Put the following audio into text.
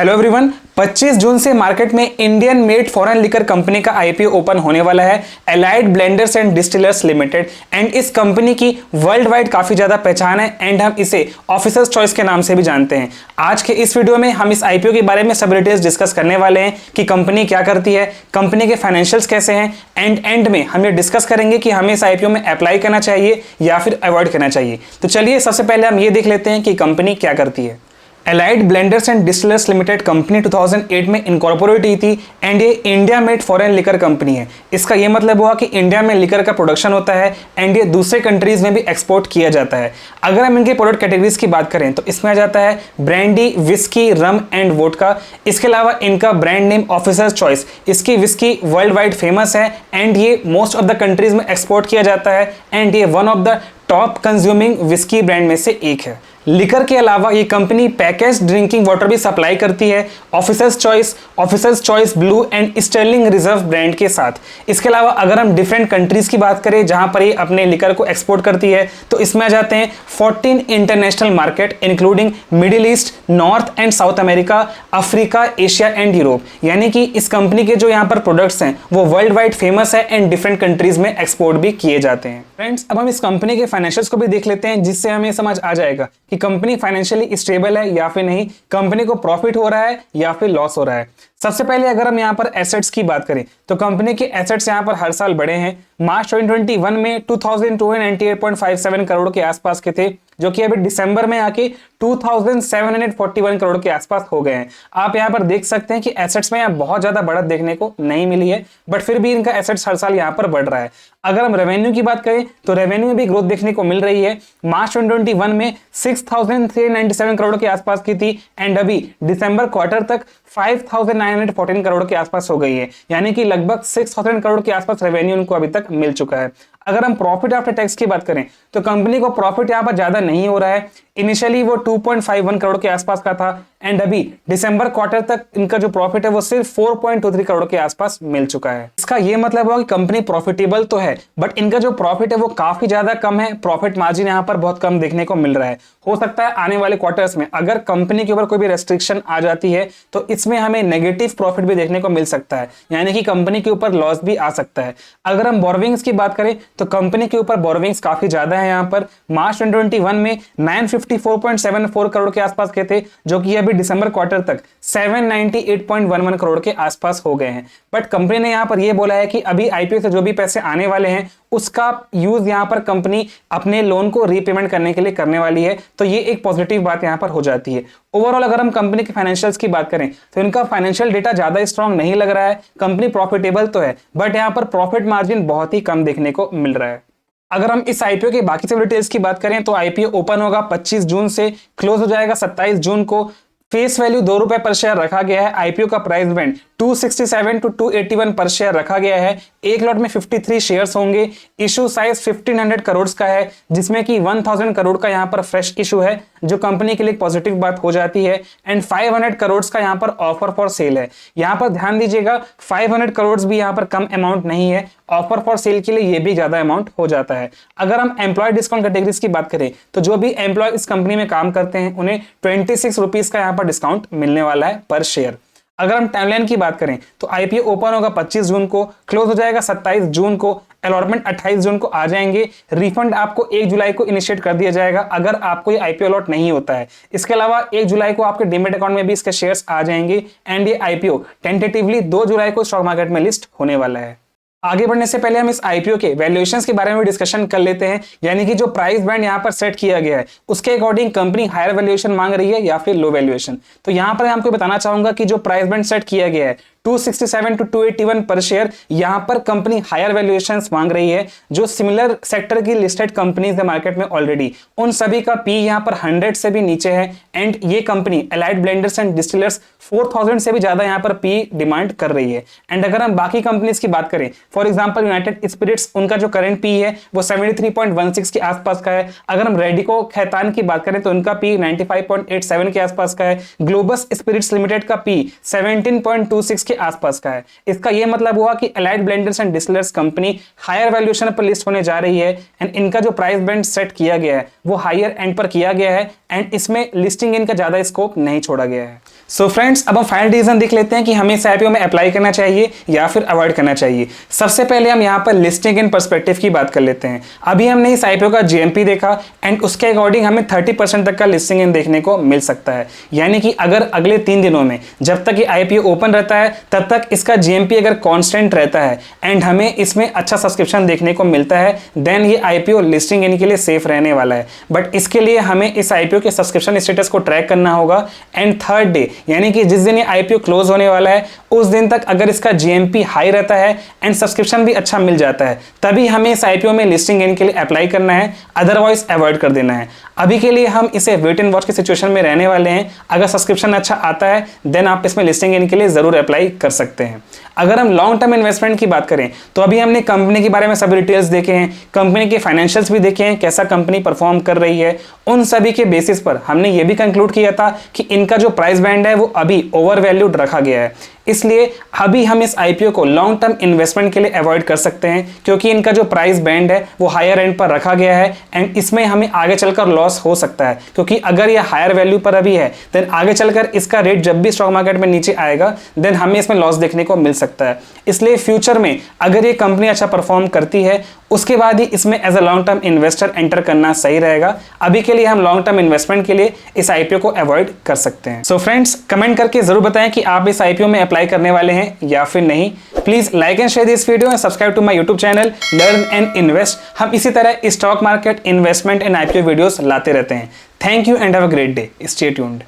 Hello everyone, 25 जून से market में Indian made foreign liquor company का आईपीओ ओपन होने वाला है, allied blenders and distillers limited. And इस कंपनी की वर्ल्ड वाइड काफी ज्यादा पहचान है एंड हम इसे ऑफिसर्स चॉइस के नाम से भी जानते हैं। आज के इस वीडियो में हम इस आईपीओ के बारे में सब डिटेल्स डिस्कस करने वाले हैं कि कंपनी क्या करती है, कंपनी के फाइनेंशियल्स कैसे हैं, एंड में हम ये डिस्कस करेंगे कि हमें इस आईपीओ में अप्लाई करना चाहिए या फिर अवॉइड करना चाहिए। तो चलिए सबसे पहले हम ये देख लेते हैं कि कंपनी क्या करती है। Allied blenders and distillers limited company 2008 में इनकॉर्पोरेट हुई थी एंड ये India made foreign liquor company है। इसका ये मतलब हुआ कि इंडिया में लिकर का प्रोडक्शन होता है एंड ये दूसरे कंट्रीज में भी एक्सपोर्ट किया जाता है। अगर हम इनके प्रोडक्ट कैटेगरीज की बात करें तो इसमें आ जाता है brandy, whisky, rum and vodka. इसके अलावा इनका ब्रांड नेम ऑफिसर्स चॉइस, इसकी विस्की वर्ल्ड वाइड फेमस है एंड ये मोस्ट ऑफ द कंट्रीज में एक्सपोर्ट किया जाता है एंड ये one of the top consuming whisky brand में से एक है। लिकर के अलावा ये कंपनी पैकेज ड्रिंकिंग वाटर भी सप्लाई करती है Officer's Choice Blue and Sterling Reserve brand के साथ। इसके अलावा अगर हम डिफरेंट कंट्रीज की बात करें जहां पर ये अपने लिकर को एक्सपोर्ट करती है तो इसमें आ जाते हैं 14 international market including middle east, north and south America, Africa, Asia and Europe. यानी कि इस कंपनी के जो यहाँ पर प्रोडक्ट्स हैं वो वर्ल्ड वाइड फेमस है एंड डिफरेंट कंट्रीज में एक्सपोर्ट भी किए जाते हैं। फ्रेंड्स, अब हम इस कंपनी के फाइनेंशियल्स को भी देख लेते हैं जिससे हमें समझ आ जाएगा कि कंपनी फाइनेंशियली स्टेबल है या फिर नहीं, कंपनी को प्रॉफिट हो रहा है या फिर लॉस हो रहा है। सबसे पहले अगर हम यहाँ पर एसेट्स की बात करें तो कंपनी के एसेट्स यहाँ पर हर साल बढ़े हैं। मार्च 2021 में 2298.57 करोड़ के आसपास के थे जो कि अभी दिसंबर में आके 2741 करोड़ के आसपास हो गए हैं। आप यहाँ पर देख सकते हैं कि एसेट्स में यहाँ बहुत ज्यादा बढ़त देखने को नहीं मिली है बट फिर भी इनका एसेट्स हर साल यहाँ पर बढ़ रहा है। अगर हम रेवेन्यू की बात करें तो रेवेन्यू में भी ग्रोथ देखने को मिल रही है। मार्च 2021 में 6397 करोड़ के आसपास की थी एंड अभी दिसंबर क्वार्टर तक 5914 करोड़ के आसपास हो गई है, यानी कि लगभग 6000 करोड़ के आसपास रेवेन्यू उनको अभी तक मिल चुका है। अगर हम प्रॉफिट आफ्टर टैक्स की बात करें तो कंपनी को प्रॉफिट यहाँ पर ज्यादा नहीं हो रहा है। इनिशियली वो 2.51 करोड़ के आसपास का था एंड अभी दिसंबर क्वार्टर तक इनका जो प्रॉफिट है वो सिर्फ 4.23 करोड़ के आसपास मिल चुका है। इसका ये मतलब हुआ कि कंपनी प्रॉफिटेबल तो है बट इनका जो प्रॉफिट है वो काफी ज्यादा कम है। प्रॉफिट मार्जिन यहाँ पर बहुत कम देखने को मिल रहा है। हो सकता है आने वाले क्वार्टर्स में अगर कंपनी के ऊपर कोई भी रेस्ट्रिक्शन आ जाती है तो इसमें हमें नेगेटिव प्रॉफिट भी देखने को मिल सकता है, यानी कि कंपनी के ऊपर लॉस भी आ सकता है। अगर हम बोरोविंग्स की बात करें तो कंपनी के ऊपर बोरोविंग्स काफी ज्यादा है। यहाँ पर मार्च 2021 में 954.74 करोड़ के आसपास के थे जो कि अभी दिसंबर क्वार्टर तक 798.11 करोड़ के आसपास हो गए हैं। बट कंपनी ने यहाँ पर यह बोला है कि अभी आईपीओ से जो भी पैसे आने वाले हैं उसका यूज यहाँ पर कंपनी अपने लोन को रीपेमेंट करने के लिए करने वाली है, तो ये एक पॉजिटिव बात यहाँ पर हो जाती है। ओवरऑल अगर हम कंपनी के फाइनेंशियल्स की बात करें तो इनका फाइनेंशियल डेटा ज्यादा स्ट्रांग नहीं लग रहा है। कंपनी प्रॉफिटेबल तो है बट यहाँ पर प्रॉफिट मार्जिन बहुत ही कम देखने को मिल रहा है। अगर हम इस आईपीओ के बाकी सब डिटेल्स की बात करें तो आईपीओ ओपन होगा 25 जून से, क्लोज हो जाएगा 27 जून को। फेस वैल्यू 2 रुपए पर शेयर रखा गया है। आईपीओ का प्राइस बैंड 267 टू 281 पर शेयर रखा गया है। एक लॉट में 53 शेयर्स होंगे। इशू साइज 1500 करोड़ का है जिसमें कि 1000 करोड़ का यहाँ पर फ्रेश इशू है जो कंपनी के लिए पॉजिटिव बात हो जाती है एंड 500 करोड़ का यहाँ पर ऑफर फॉर सेल है। यहाँ पर ध्यान दीजिएगा 500 करोड़ भी यहाँ पर कम अमाउंट नहीं है, ऑफर फॉर सेल के लिए ये भी ज्यादा अमाउंट हो जाता है। अगर हम एम्प्लॉय डिस्काउंट कैटेगरीज की बात करें तो जो भी एम्प्लॉय इस कंपनी में काम करते हैं उन्हें 26 रुपीज का यहाँ पर डिस्काउंट मिलने वाला है पर शेयर। अगर हम टाइमलाइन की बात करें तो आईपीओ ओपन होगा 25 जून को, क्लोज हो जाएगा 27 जून को, अलॉटमेंट 28 जून को आ जाएंगे। रिफंड आपको 1 जुलाई को इनिशिएट कर दिया जाएगा अगर आपको ये आईपीओ अलॉट नहीं होता है। इसके अलावा 1 जुलाई को आपके डीमैट अकाउंट में भी इसके शेयर्स आ जाएंगे एंड ये आईपीओ टेंटेटिवली 2 जुलाई को स्टॉक मार्केट में लिस्ट होने वाला है। आगे बढ़ने से पहले हम इस आईपीओ के वैल्यूएशंस के बारे में डिस्कशन कर लेते हैं, यानी कि जो प्राइस बैंड यहाँ पर सेट किया गया है उसके अकॉर्डिंग कंपनी हायर वैल्यूएशन मांग रही है या फिर लो वैल्यूएशन। तो यहाँ पर मैं आपको बताना चाहूंगा कि जो प्राइस बैंड सेट किया गया है 267 टू 281 पर शेयर, यहाँ पर कंपनी हायर वैल्यूएशंस मांग रही है। जो सिमिलर सेक्टर की लिस्टेड कंपनीज है मार्केट में ऑलरेडी उन सभी का पी यहाँ पर 100 से भी नीचे है एंड ये company allied blenders and distillers 4000 से भी ज्यादा यहाँ पर पी डिमांड कर रही है। एंड अगर हम बाकी कंपनीज की बात करें फॉर एग्जांपल यूनाइटेड स्पिरिट्स, उनका जो करंट पी है वो 73.16 के आसपास का है। अगर हम रेडिको खैतान की बात करें तो उनका पी 95.87 के आसपास का है। ग्लोबस स्पिरिट्स लिमिटेड का पी 17.26 के आसपास का है। इसका यह मतलब हुआ कि allied blenders and distillers company hire valuation पर लिस्ट होने जा रही है एंड इनका जो प्राइस बैंड सेट किया गया है वो हायर एंड पर किया गया है एंड इसमें लिस्टिंग इनका ज्यादा स्कोप नहीं छोड़ा गया है। सो फ्रेंड्स, अब हम फाइनल डिसीजन देख लेते हैं कि हमें इस आईपीओ में अप्लाई करना चाहिए या फिर अवॉइड करना चाहिए। सबसे पहले हम यहाँ पर लिस्टिंग इन पर्सपेक्टिव की बात कर लेते हैं। अभी हमने इस आईपीओ का जीएमपी देखा एंड उसके अकॉर्डिंग हमें 30% तक का लिस्टिंग इन देखने को मिल सकता है। यानी कि अगर अगले 3 दिनों में जब तक ये आईपीओ ओपन रहता है तब तक इसका जीएमपी अगर कांस्टेंट रहता है एंड हमें इसमें अच्छा सब्सक्रिप्शन देखने को मिलता है, देन ये आईपीओ लिस्टिंग इन के लिए सेफ रहने वाला है। बट इसके लिए हमें इस आईपीओ के सब्सक्रिप्शन स्टेटस को ट्रैक करना होगा एंड थर्ड डे यानी कि जिस दिन ये आईपीओ क्लोज होने वाला है उस दिन तक अगर इसका जीएमपी हाई रहता है एंड सब्सक्रिप्शन भी अच्छा मिल जाता है तभी हमें इस आईपीओ में लिस्टिंग इन के लिए अप्लाई करना है, अदरवाइज अवॉइड कर देना है। अभी के लिए हम इसे वेट एंड वॉच की सिचुएशन में रहने वाले हैं। अगर सब्सक्रिप्शन अच्छा आता है देन आप इसमें लिस्टिंग इन के लिए जरूर अप्लाई कर सकते हैं। अगर हम लॉन्ग टर्म इन्वेस्टमेंट की बात करें तो अभी हमने कंपनी के बारे में सभी डिटेल्स देखे हैं, कंपनी के फाइनेंशियल्स भी देखे हैं, कैसा कंपनी परफॉर्म कर रही है। उन सभी के बेसिस पर हमने ये भी कंक्लूड किया था कि इनका जो प्राइस बैंड है वो अभी ओवर वैल्यूड रखा गया है, इसलिए अभी हम इस आईपीओ को लॉन्ग टर्म इन्वेस्टमेंट के लिए अवॉइड कर सकते हैं क्योंकि इनका जो प्राइस बैंड है वो हायर एंड पर रखा गया है एंड इसमें हमें आगे चलकर लॉस हो सकता है क्योंकि अगर ये हायर वैल्यू पर अभी है देन आगे चलकर इसका रेट जब भी स्टॉक मार्केट में नीचे आएगा देन हमें इसमें लॉस देखने को मिल सकता है। इसलिए फ्यूचर में अगर ये कंपनी अच्छा परफॉर्म करती है उसके बाद ही इसमें as a long term investor enter करना सही रहेगा। अभी के लिए हम लॉन्ग टर्म इन्वेस्टमेंट के लिए इस आईपीओ को अवॉइड कर सकते हैं। सो फ्रेंड्स, कमेंट करके जरूर बताएं कि आप इस आईपीओ में अप्लाई करने वाले हैं या फिर नहीं। Please like and share this video and subscribe to my YouTube channel learn and invest. हम इसी तरह stock market, investment and IPO videos लाते रहते हैं। Thank you and have a great day. Stay tuned.